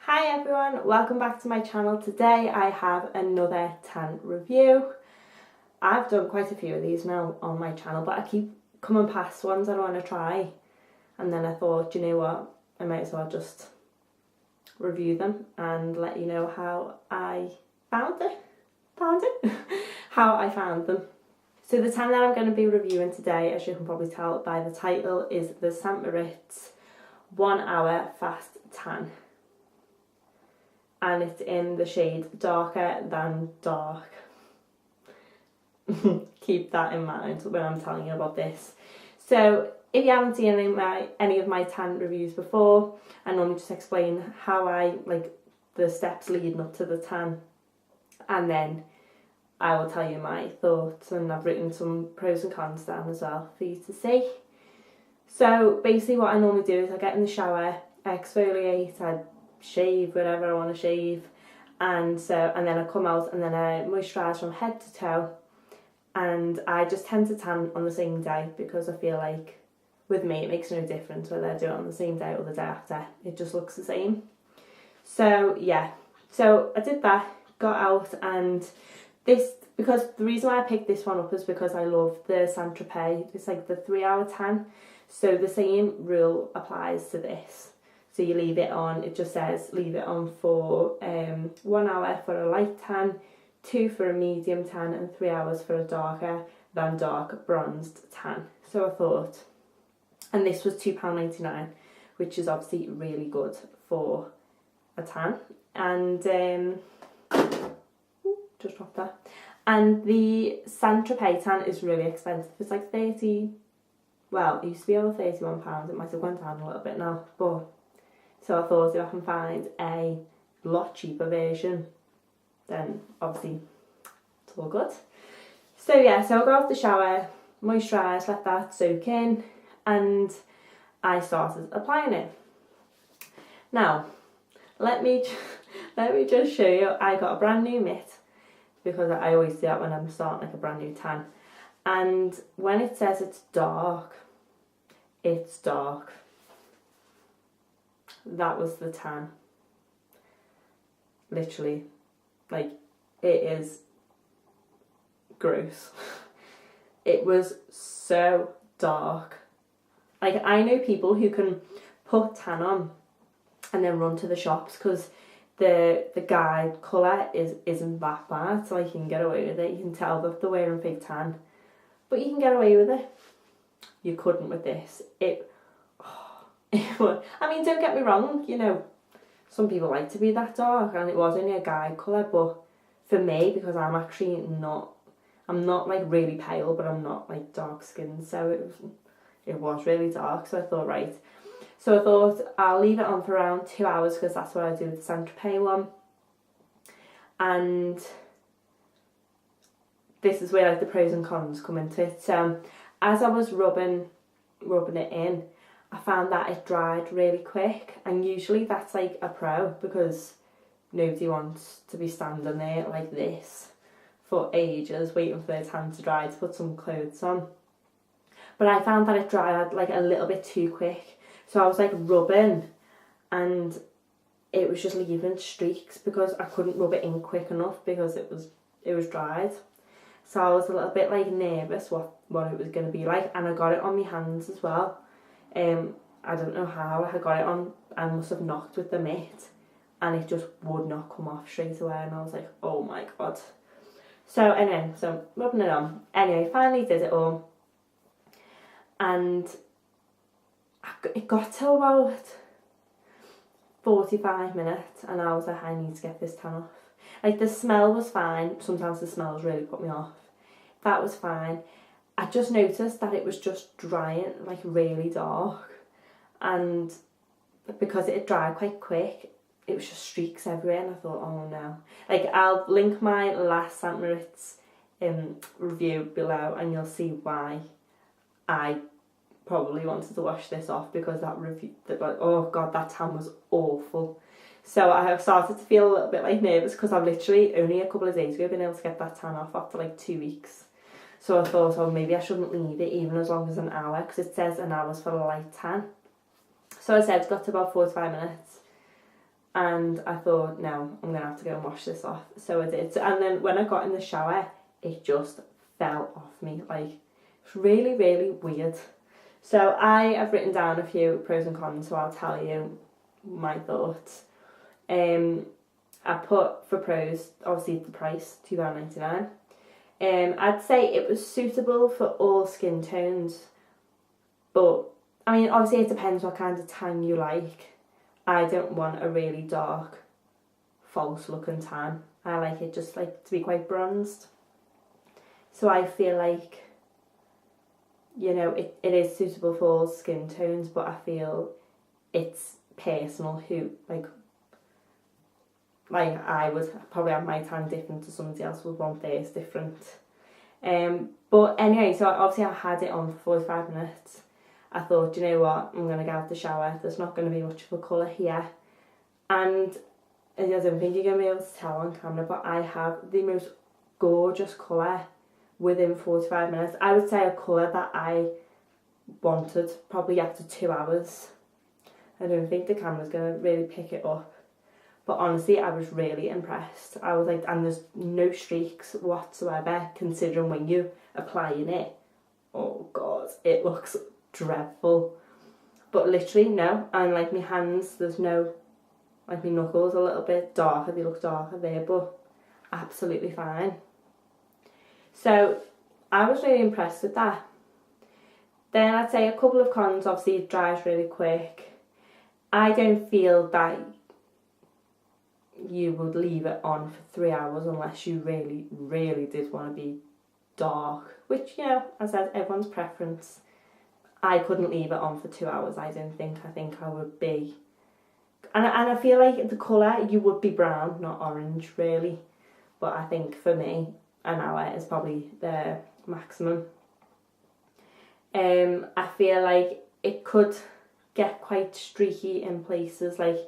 Hi everyone, welcome back to my channel. Today I have another tan review. I've done quite a few of these now on my channel, but I keep coming past ones I want to try, and then I thought, you know what, I might as well just review them and let you know how I found how I found them. So the tan that I'm going to be reviewing today, as you can probably tell by the title, is the MORIZ 1 Hour Fast Tan. And it's in the shade Darker Than Dark. Keep that in mind when I'm telling you about this. So if you haven't seen any of my tan reviews before, I normally just explain how I like the steps leading up to the tan, and then I will tell you my thoughts, and I've written some pros and cons down as well for you to see. So basically what I normally do is I get in the shower, I exfoliate, I shave whatever I want to shave, and then I come out and then I moisturise from head to toe, and I just tend to tan on the same day because I feel like with me it makes no difference whether I do it on the same day or the day after, it just looks the same. So yeah, so I did that, got out, and because the reason why I picked this one up is because I love the TROPEZ. It's like the 3 hour tan, so the same rule applies to this. So you leave it on, it just says leave it on for 1 hour for a light tan, 2 for a medium tan, and 3 hours for a darker than dark bronzed tan. So I thought, and this was £2.99, which is obviously really good for a tan. And just dropped that. And the TROPEZ tan is really expensive. It's like 30, well, it used to be over £31. It might have gone down a little bit now, but so I thought if I can find a lot cheaper version, then obviously it's all good. So yeah, so I got off the shower, moisturised, let that soak in, and I started applying it. Now, let me just show you. I got a brand new mitt, because I always do that when I'm starting like a brand new tan. And when it says it's dark, it's dark. That was the tan. Literally, like, it is gross. It was so dark. Like, I know people who can put tan on and then run to the shops because the guide colour isn't that bad, so like you can get away with it. You can tell that they're wearing fake tan, but you can get away with it. You couldn't with this. I mean, don't get me wrong, you know, some people like to be that dark, and it was only a guide colour, but for me, because I'm actually I'm not like really pale, but I'm not like dark skinned, so it was really dark. So I thought, right, so I thought I'll leave it on for around 2 hours, because that's what I do with the TROPEZ one. And this is where like the pros and cons come into it. So as I was rubbing it in, I found that it dried really quick, and usually that's like a pro, because nobody wants to be standing there like this for ages waiting for their tan to dry to put some clothes on. But I found that it dried like a little bit too quick, so I was like rubbing and it was just leaving streaks because I couldn't rub it in quick enough because it was dried. So I was a little bit like nervous what it was going to be like, and I got it on my hands as well. I don't know how I got it on. I must have knocked with the mitt and it just would not come off straight away, and I was like, oh my god. So anyway, so rubbing it on. Anyway, finally did it all, and it got to about 45 minutes and I was like, I need to get this tan off. Like, the smell was fine. Sometimes the smells really put me off. That was fine. I just noticed that it was just drying like really dark, and because it had dried quite quick, it was just streaks everywhere, and I thought, oh no. Like, I'll link my last MORIZ review below, and you'll see why I probably wanted to wash this off, because that review, oh god, that tan was awful. So I have started to feel a little bit like nervous, because I've literally only a couple of days ago been able to get that tan off after like 2 weeks. So I thought, oh, maybe I shouldn't leave it even as long as an hour, because it says an hour's for a light tan. So I said, got to about 45 minutes. and I thought, no, I'm going to have to go and wash this off. So I did. And then when I got in the shower, it just fell off me. Like, it's really, really weird. So I have written down a few pros and cons, so I'll tell you my thoughts. I put for pros, obviously the price, £2.99. I'd say it was suitable for all skin tones, but I mean, obviously it depends what kind of tan you like. I don't want a really dark, false looking tan. I like it just like to be quite bronzed. So I feel like, you know, it is suitable for all skin tones, but I feel it's personal who, like I would probably have my tan different to somebody else would want theirs different. But anyway, so obviously I had it on for 45 minutes. I thought, you know what, I'm going to get out the shower. There's not going to be much of a colour here. And I don't think you're going to be able to tell on camera, but I have the most gorgeous colour within 45 minutes. I would say a colour that I wanted probably after 2 hours. I don't think the camera's going to really pick it up. But honestly, I was really impressed. I was like, and there's no streaks whatsoever, considering when you're applying it, oh God, it looks dreadful. But literally, no. And like my hands, there's no, like my knuckles a little bit darker, they look darker there, but absolutely fine. So I was really impressed with that. Then I'd say a couple of cons, obviously it dries really quick. I don't feel that you would leave it on for 3 hours unless you really, really did want to be dark, which, you know, as I said, everyone's preference. I couldn't leave it on for 2 hours, I don't think. I think I would be, and I feel like the colour, you would be brown, not orange really, but I think for me an hour is probably the maximum. I feel like it could get quite streaky in places, like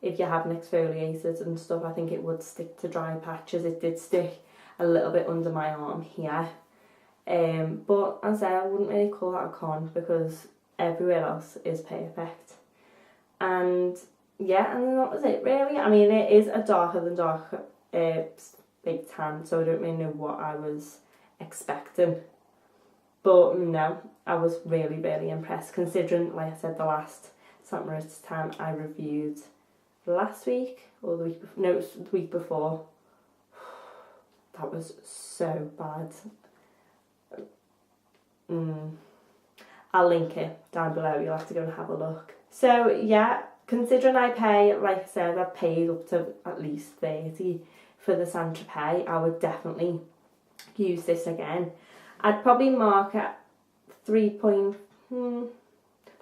if you haven't exfoliated and stuff. I think it would stick to dry patches. It did stick a little bit under my arm here. But as I said, I wouldn't really call that a con because everywhere else is perfect. And yeah, and then that was it really. I mean, it is a darker than dark big tan, so I don't really know what I was expecting. But no, I was really, really impressed considering, like I said, the last St. MORIZ tan I reviewed last week or the week before, no, it was the week before. That was so bad. I'll link it down below, you'll have to go and have a look. So yeah, considering I pay, like I said, I've paid up to at least 30 for the TROPEZ, I would definitely use this again. I'd probably mark at 3.4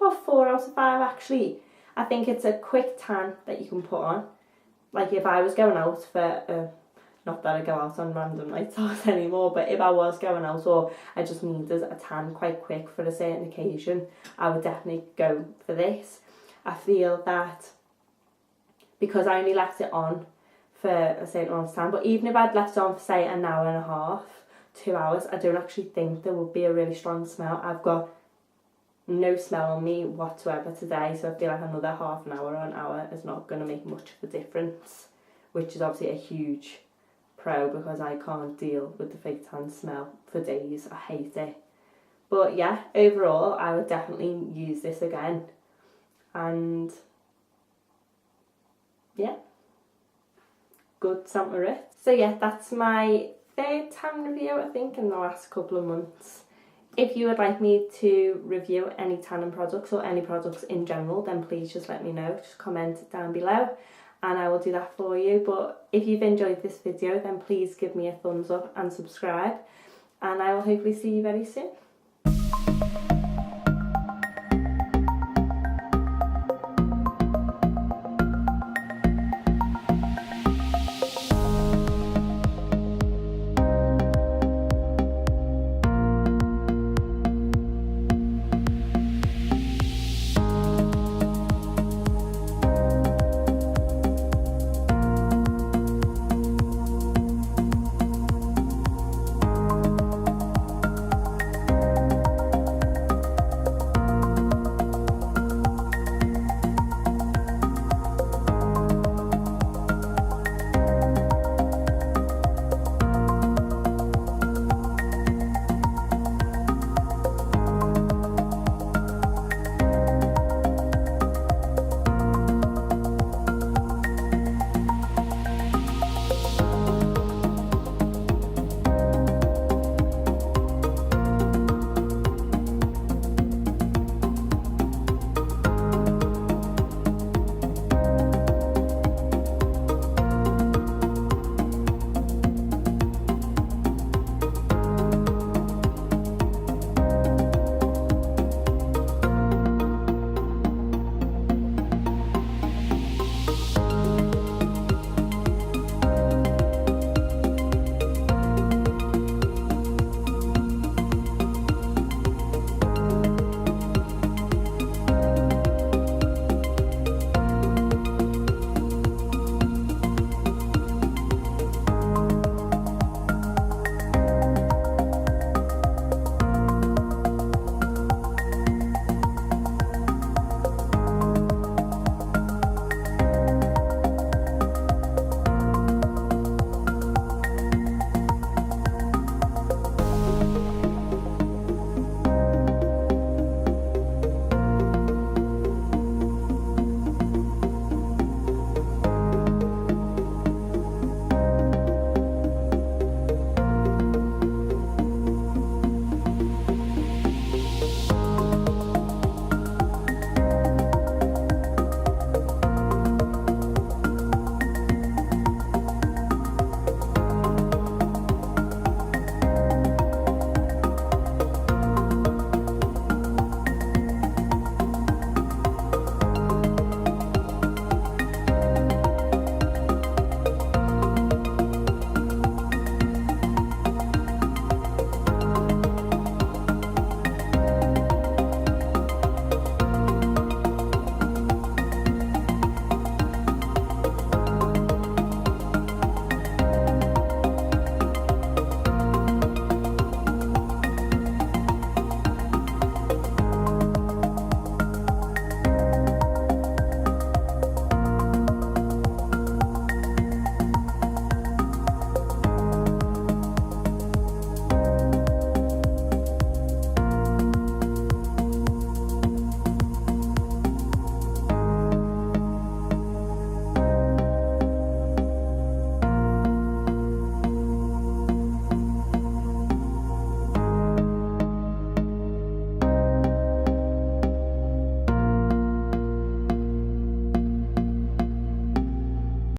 out of 5 actually. I think it's a quick tan that you can put on. Like if I was going out for, not that I go out on random nights out anymore, but if I was going out or I just needed a tan quite quick for a certain occasion, I would definitely go for this. I feel that because I only left it on for a certain amount of time, but even if I'd left it on for say an hour and a half, 2 hours, I don't actually think there would be a really strong smell. I've got no smell on me whatsoever today, so I feel like another half an hour or an hour is not going to make much of a difference, which is obviously a huge pro because I can't deal with the fake tan smell for days. I hate it. But yeah, overall I would definitely use this again. And yeah, good St. MORIZ. So yeah, that's my third tan review I think in the last couple of months. If you would like me to review any tanning products or any products in general, then please just let me know. Just comment down below and I will do that for you. But if you've enjoyed this video, then please give me a thumbs up and subscribe, and I will hopefully see you very soon.